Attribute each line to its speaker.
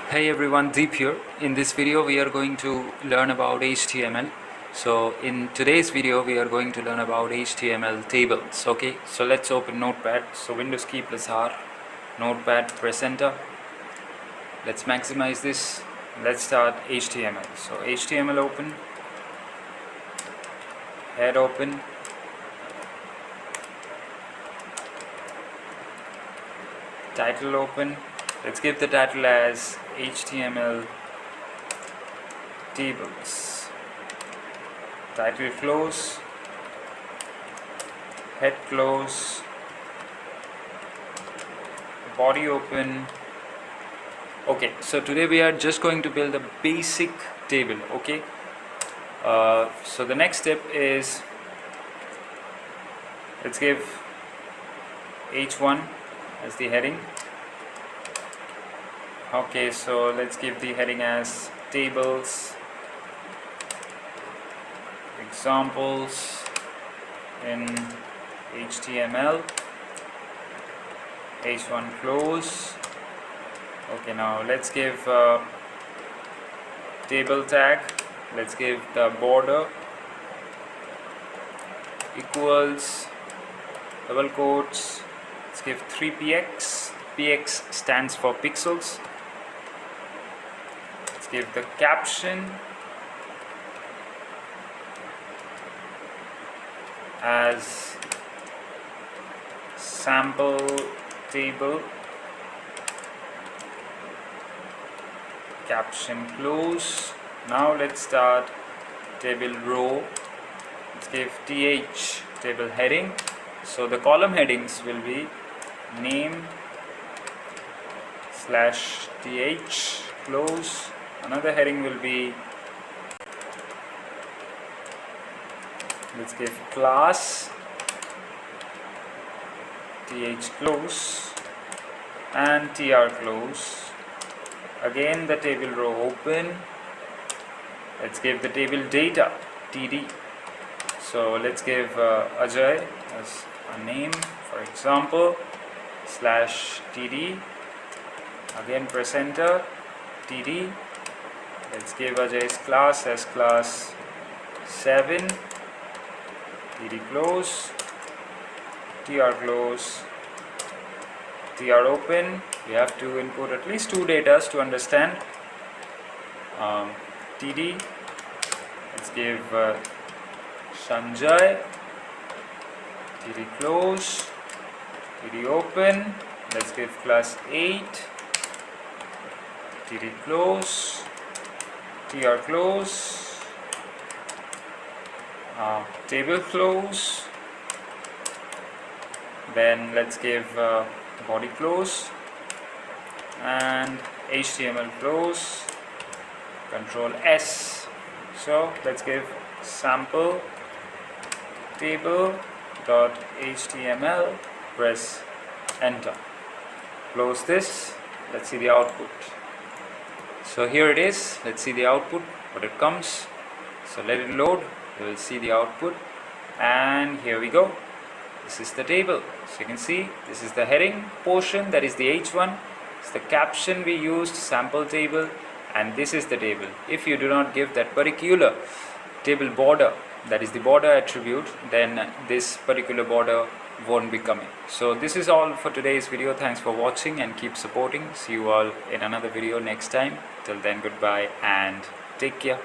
Speaker 1: Hey everyone, Deep here. In this video we are going to learn about HTML. So in today's video we are going to learn about HTML tables. Okay, so let's open Notepad. So Windows key plus R, Notepad, press enter. Let's maximize this. Let's start HTML. So HTML open, head open, title open. Let's give the title as HTML tables. Title close, head close, body open. Okay, so today we are just going to build a basic table. Okay, so the next step is, let's give H1 as the heading. Okay, so let's give the heading as tables examples in HTML. H1 close. Okay, now let's give table tag. Let's give the border equals double quotes. Let's give 3px. Px stands for pixels. Let's give the caption as sample table, caption close. Now let's start table row. Let's give th table heading. So the column headings will be name / th close. Another heading will be, let's give class th close and tr close. Again the table row open. Let's give the table data td. So let's give Ajay as a name, for example, /td. Again press enter, td. Let's give Ajay's class as class 7, td close, tr close, tr open. We have to input at least 2 data to understand. td. Let's give Sanjay, td close, td open. Let's give class 8, td close, tr close, table close. Then let's give body close and HTML close, Control S. So let's give sample table dot HTML, press enter, close this. Let's see the output. So here it is. Let's see the output, what it comes. So let it load. You will see the output, and here we go. This is the table. So you can see this is the heading portion, that is the H1. It's the caption we used, sample table, and this is the table. If you do not give that particular table border, that is the border attribute, then this particular border won't be coming. So this is all for today's video. Thanks for watching and keep supporting. See you all in another video next time. Till then, goodbye and take care.